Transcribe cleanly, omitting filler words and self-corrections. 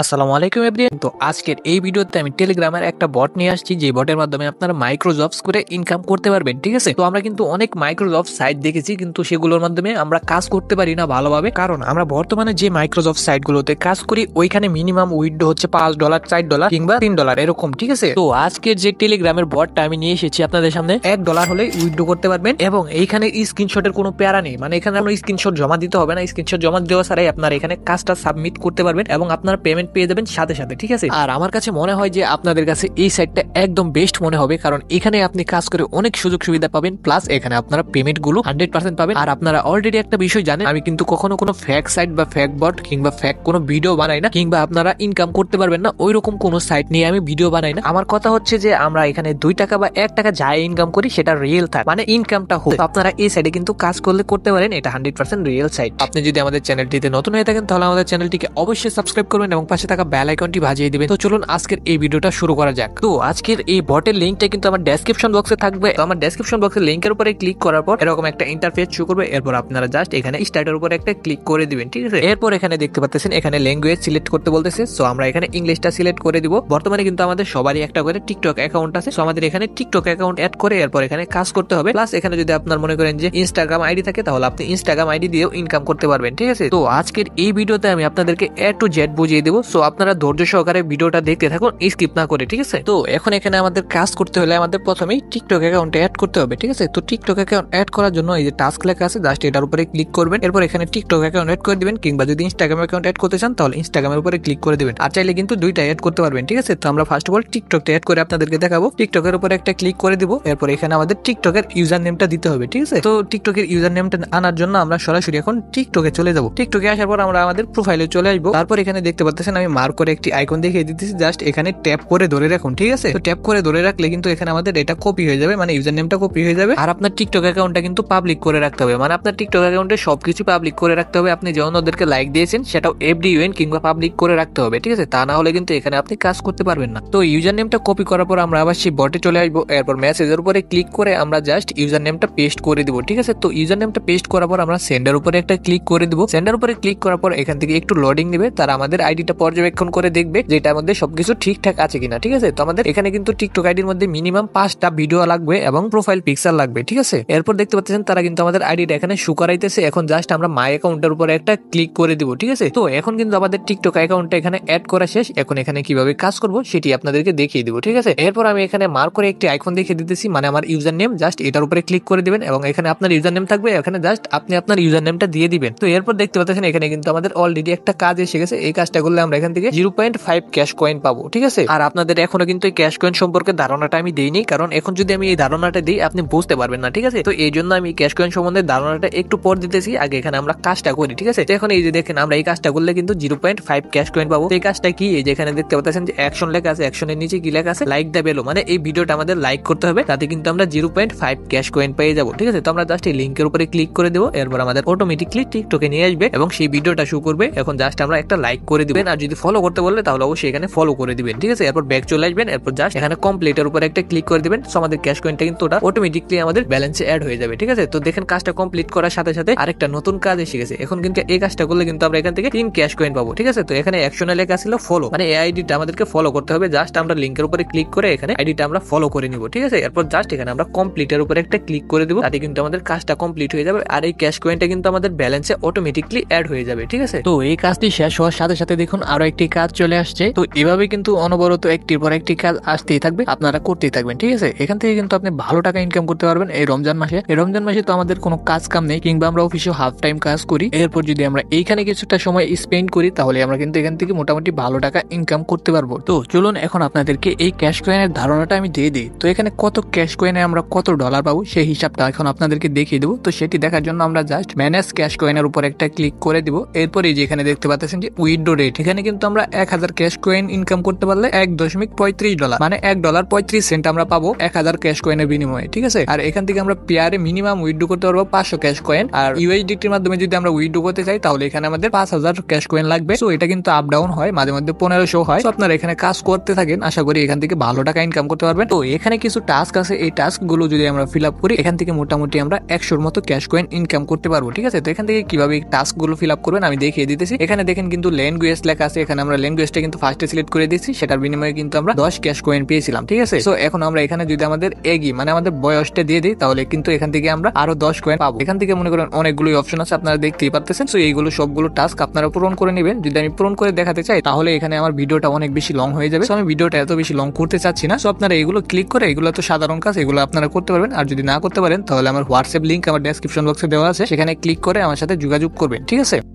আসসালামু আলাইকুম এভরিওয়ান। তো আজকের এই ভিডিওতে আমি টেলিগ্রামের একটা বট নিয়ে আসছি, যে বটের মাধ্যমে আপনারা মাইক্রো জবস করে ইনকাম করতে পারবেন। ঠিক আছে, তো আমরা কিন্তু অনেক মাইক্রো জব সাইট দেখেছি, কিন্তু সেগুলোর মাধ্যমে আমরা কাজ করতে পারি না ভালোভাবে, কারণ আমরা বর্তমানে যে মাইক্রো জব সাইট গুলোতে কাজ করি ওইখানে মিনিমাম উইথড্র হচ্ছে $5, $4 কিংবা $3 এরকম। ঠিক আছে, তো আজকের যে টেলিগ্রামের বটটা আমি নিয়ে এসেছি আপনাদের সামনে, $1 হলে উইথড্র করতে পারবেন এবং এইখানে স্ক্রিনশটের কোনো প্যারা নেই, মানে এখানে কোনো স্ক্রিনশট জমা দিতে হবে না। স্ক্রিনশট জমা দেওয়া ছাড়াই আপনারা এখানে কাজটা সাবমিট করতে পারবেন এবং আপনার পেমেন্ট পেয়ে যাবেন সাথে সাথে। ঠিক আছে, আর আমার কাছে মনে হয় যে আপনাদের কাছে এই সাইটটা একদম বেস্ট মনে হবে, কারণ এখানে আপনি কাজ করে অনেক সুযোগ সুবিধা পাবেন, প্লাস এখানে আপনারা পেমেন্ট গুলো 100% পাবেন। আর আপনারা অলরেডি একটা বিষয় জানেন, আমি কিন্তু কখনো কোনো ফেক সাইট বা ফেক বট কিংবা ফেক কোনো ভিডিও বানাই না, কিংবা আপনারা ইনকাম করতে পারবেন না ওই রকম কোনো সাইট নিয়ে আমি ভিডিও বানাই না। আমার কথা হচ্ছে যে আমরা এখানে $2 বা $1 যাই ইনকাম করি সেটা রিয়েল থাকে, মানে ইনকামটা হোক। আপনারা এই সাইটে কিন্তু কাজ করতে পারেন, এটা 100% রিয়েল সাইট। আপনি যদি আমাদের চ্যানেলটিতে নতুন হয়ে থাকেন তাহলে আমাদের চ্যানেলটিকে অবশ্যই সাবস্ক্রাইব করবেন এবং পাশে থাকা বেল আইকনটি বাজিয়ে দিবেন। তো চলুন আজকের এই ভিডিওটা শুরু করা যাক। তো আজকের এই বটের লিংকটা কিন্তু আমার ডেসক্রিপশন বক্সে থাকবে। তো আমার ডেসক্রিপশন বক্সের লিংকের উপরে ক্লিক করার পর এরকম একটা ইন্টারফেস শো করবে। এরপর আপনারা জাস্ট এখানে স্টার্টের উপরে একটা ক্লিক করে দিবেন। ঠিক আছে, এরপর এখানে দেখতে পাচ্ছেন এখানে ল্যাঙ্গুয়েজ সিলেক্ট করতে বলতেছে। সো আমরা এখানে ইংলিশটা সিলেক্ট করে দিব। বর্তমানে কিন্তু আমাদের সবারই একটা করে টিকটক অ্যাকাউন্ট আছে, সো আমাদের এখানে টিকটক অ্যাকাউন্ট অ্যাড করে এরপর এখানে কাজ করতে হবে। প্লাস এখানে যদি আপনার মনে করেন যে ইনস্টাগ্রাম আইডি থাকে তাহলে আপনি ইনস্টাগ্রাম আইডি দিয়েও ইনকাম করতে পারবেন। ঠিক আছে, তো আজকের এই ভিডিওতে আমি আপনাদেরকে A to Z বুঝিয়ে দেবো। সো আপনারা ধৈর্য সহকারে ভিডিওটা দেখতে থাকুন, স্কিপ না করে। ঠিক আছে, তো এখন এখানে আমাদের কাজ করতে হলে আমাদের প্রথমেই টিকটক অ্যাকাউন্টে অ্যাড করতে হবে। ঠিক আছে, তো টিকটক অ্যাকাউন্ট অ্যাড করার জন্য এই যে টাস্ক লেখা আছে, জাস্ট এটার উপরে ক্লিক করবেন। এরপর এখানে টিকটক অ্যাকাউন্ট অ্যাড করে দিবেন, কিংবা যদি ইনস্টাগ্রাম অ্যাকাউন্ট অ্যাড করতে চান তাহলে ইনস্টাগ্রামের উপরে ক্লিক করে দিবেন। আর চাইলে কিন্তু দুইটা অ্যাড করতে পারবেন। ঠিক আছে, তো আমরা ফার্স্ট অফ অল টিকটকটা অ্যাড করে আপনাদেরকে দেখাবো। টিকটকের উপরে একটা ক্লিক করে দিব। এরপর এখানে আমাদের টিকটকের ইউজার নেমটা দিতে হবে। ঠিক আছে, তো টিকটকের ইউজার নেমটা আনার জন্য আমরা সরাসরি এখন টিকটকে চলে যাব। টিকটকে আসার পর আমরা আমাদের প্রোফাইলে চলে আসবো। তারপর এখানে দেখতে পাচ্ছেন আমি মার্ক করে একটি আইকন দেখিয়ে দিতেছি, জাস্ট এখানে ট্যাপ করে ধরে রাখুন। ঠিক আছে, তো ট্যাপ করে ধরে রাখলে কিন্তু এখানে আমাদের এটা কপি হয়ে যাবে, মানে ইউজার নেমটা কপি হয়ে যাবে। আর আপনার টিকটক অ্যাকাউন্টটা কিন্তু পাবলিক করে রাখতে হবে, মানে আপনার টিকটক অ্যাকাউন্টে সবকিছু পাবলিক করে রাখতে হবে। আপনি যেমন ওদেরকে লাইক দিয়েছেন সেটাও FDUN কিংবা পাবলিক করে রাখতে হবে। ঠিক আছে, তা না হলে কিন্তু এখানে আপনি কাজ করতে পারবেন না। তো ইউজার নেমটা কপি করার পর আমরা আবার সেই বটে চলে আসবো। এরপর মেসেজের উপরে ক্লিক করে আমরা জাস্ট ইউজার নেমটা পেস্ট করে দিব। ঠিক আছে, তো ইউজার নেমটা পেস্ট করার পর আমরা সেন্ডার উপরে একটা ক্লিক করে দিব। সেন্ডার উপরে ক্লিক করার পর এখান থেকে একটু লোডিং নেবে, তারা আমাদের আইডিটা পর্যবেক্ষণ করে দেখবে যে এটার মধ্যে সবকিছু ঠিকঠাক আছে কিনা। ঠিক আছে, তো আমাদের এখানে কিন্তু টিকটক আইডির মধ্যে মিনিমাম 5টা ভিডিও লাগবে এবং প্রোফাইল পিকচার লাগবে। ঠিক আছে, এরপর দেখতে পাচ্ছেন তারা কিন্তু আমাদের আইডিটা এখানে শো করাইতেছে। এখন জাস্ট আমরা মাই অ্যাকাউন্টের উপরে একটা ক্লিক করে দিব। ঠিক আছে, তো এখন কিন্তু আমাদের টিকটক অ্যাকাউন্টটা এখানে অ্যাড করা শেষ। এখন এখানে কিভাবে কাজ করব সেটি আপনাদেরকে দেখিয়ে দিব। ঠিক আছে, এরপর আমি এখানে মার্ক করে একটি আইকন দেখিয়ে দিতেছি, মানে আমার ইউজার নেম, জাস্ট এটার উপরে ক্লিক করে দিবেন এবং এখানে আপনার ইউজার নেম থাকবে। এখানে জাস্ট আপনি আপনার ইউজার নেমটা দিয়ে দিবেন। তো এরপর দেখতে পাচ্ছেন এখানে কিন্তু আমাদের অলরেডি একটা কাজ এসে গেছে। এই কাজটা করলে আমরা এখান থেকে 0.5 ক্যাশ কয়েন পাবো। ঠিক আছে, আর আপনাদের এখনো কিন্তু এই ক্যাশ কয়েন সম্পর্কে ধারণাটা আমি দেইনি, কারণ এখন যদি আমি এই ধারণাটা দিই আপনি বুঝতে পারবেন না। ঠিক আছে, তো এই জন্য আমি ক্যাশ কয়েন সম্বন্ধে ধারণাটা একটু পর দিতেছি, আগে এখানে আমরা কাজটা করি। ঠিক আছে, তো এখন এই যে দেখেন আমরা এই কাজটা করলে কিন্তু 0.5 ক্যাশ কয়েন পাবো। এই কাজটা কি, এই যে এখানে দেখতে পাচ্ছেন যে অ্যাকশন লেখা আছে, অ্যাকশনের নিচে কি লেখা আছে, লাইক দা বেলো, মানে এই ভিডিওটা আমাদের লাইক করতে হবে, তাতে কিন্তু আমরা 0.5 ক্যাশ কয়েন পেয়ে যাবো। ঠিক আছে, তো আমরা জাস্ট এই লিঙ্কের উপরে ক্লিক করে দেবো। এরপর আমাদের অটোমেটিকলি টিকটকে নিয়ে আসবে এবং সেই ভিডিওটা শো করবে। এখন জাস্ট আমরা একটা লাইক করে দিবেন, আর যদি ফলো করতে বললে তাহলে অবশ্যই এখানে ফলো করে দিবেন। ঠিক আছে, এরপর ব্যাক চলে আসবেন। এরপর জাস্ট এখানে কমপ্লিটের উপরে একটা ক্লিক করে দিবেন। সো আমাদের ক্যাশ কয়েনটা কিন্তু ওটা অটোমেটিকলি আমাদের ব্যালেন্সে অ্যাড হয়ে যাবে। ঠিক আছে, তো দেখেন কাজটা কমপ্লিট করার সাথে সাথে আরেকটা নতুন কাজ এসে গেছে। এখন কিন্তু এই কাজটা করলে কিন্তু আমরা এখান থেকে 3 ক্যাশ কয়েন পাবো। ঠিক আছে, তো এখানে অ্যাকশনে লেখা ছিল ফলো, মানে এই আইডিটা আমাদেরকে ফলো করতে হবে। জাস্ট আমরা লিঙ্কের উপরে ক্লিক করে এখানে আইডিটা আমরা ফলো করে নিব। ঠিক আছে, এরপর জাস্ট এখানে আমরা কমপ্লিটের উপরে একটা ক্লিক করে দিব, তাতে কিন্তু আমাদের কাজটা কমপ্লিট হয়ে যাবে আর এই ক্যাশ কয়েনটা কিন্তু আমাদের ব্যালেন্সে অটোমেটিকলি অ্যাড হয়ে যাবে। ঠিক আছে, তো এই কাজটি শেষ হওয়ার সাথে সাথে দেখুন আরো একটি কাজ চলে আসছে। তো এভাবে কিন্তু অনবরত একটির পর একটি কাজ আসতেই থাকবে, আপনারা করতেই থাকবেন। ঠিক আছে, এখান থেকে কিন্তু আপনি ভালো টাকা ইনকাম করতে পারবেন এই রমজান মাসে। এই রমজান মাসে তো আমাদের কোনো কাজ কাম নেই, কিংবা আমরা অফিসে হাফ টাইম কাজ করি। এরপর যদি আমরা এইখানে কিছুটা সময় স্পেন্ড করি তাহলে আমরা কিন্তু এখান থেকে মোটামুটি ভালো টাকা ইনকাম করতে পারবো। তো চলুন এখন আপনাদেরকে এই ক্যাশ কয়েনের ধারণাটা আমি দিয়ে দিই। তো এখানে কত ক্যাশ কয়েনে আমরা কত ডলার পাবো সেই হিসাবটা এখন আপনাদেরকে দেখিয়ে দেবো। তো সেটি দেখার জন্য আমরা জাস্ট ম্যানেজ ক্যাশ কয়েনের উপর একটা ক্লিক করে দিব। এরপরে যেখানে দেখতে পাচ্ছেন যে উইথড্র রেট, এখানে কিন্তু আমরা 1000 ক্যাশ কয়েন ইনকাম করতে পারলে $1.35, মানে $1.35 আমরা পাবো 1000 ক্যাশ কয়েনের বিনিময়ে। ঠিক আছে, আর এখান থেকে আমরা পেয়ারে মিনিমাম উইথড্র করতে পারবো 500 ক্যাশ কয়েন। আর USDT মাধ্যমে যদি আমরা উইথড্র করতে চাই তাহলে এখানে আমাদের 5000 ক্যাশ কয়েন লাগবে। তো এটা কিন্তু আপ ডাউন হয়, মাঝে মধ্যে 1500 হয়। তো আপনারা এখানে কাজ করতে থাকেন, আশা করি এখান থেকে ভালো টাকা ইনকাম করতে পারবেন। তো এখানে কিছু টাস্ক আছে, এই টাস্ক গুলো যদি আমরা ফিল আপ করি এখান থেকে মোটামুটি আমরা 100-র মতো ক্যাশ কয়েন ইনকাম করতে পারবো। ঠিক আছে, তো এখান থেকে কিভাবে টাস্ক গুলো ফিল আপ করবেন আমি দেখিয়ে দিতেছি। এখানে দেখেন কিন্তু ল্যাঙ্গুয়েজ লেখা আছে এখানে আমরা ল্যাঙ্গুয়েজটা কিন্তু ফার্স্টে সিলেক্ট করে দিয়েছি, সেটার বিনিময়ে কিন্তু আমরা 10 ক্যাশ কয়েন পেয়েছিলাম। ঠিক আছে, সো এখন আমরা এখানে যদি আমাদের এগি মানে আমাদের বয়সটা দিয়ে দিই তাহলে কিন্তু এখান থেকে আমরা আরো 10 কয়েন পাবো। এখান থেকে মনে করেন অনেকগুলোই অপশন আছে, আপনারা দেখতেই পারতেছেন। সো এইগুলো সবগুলো টাস্ক আপনারা পূরণ করে নেবেন। যদি আমি পূরণ করে দেখাতে চাই তাহলে এখানে আমার ভিডিওটা অনেক বেশি লং হয়ে যাবে। সো আমি ভিডিওটা এত বেশি লং করতে চাচ্ছি না। সো আপনারা এগুলো ক্লিক করে, এগুলো তো সাধারণ কাজ, এগুলো আপনারা করতে পারবেন। আর যদি না করতে পারেন তাহলে আমার হোয়াটসঅ্যাপ লিংক আমার ডেসক্রিপশন বক্সে দেওয়া আছে, সেখানে ক্লিক করে আমার সাথে যোগাযোগ করবেন। ঠিক আছে।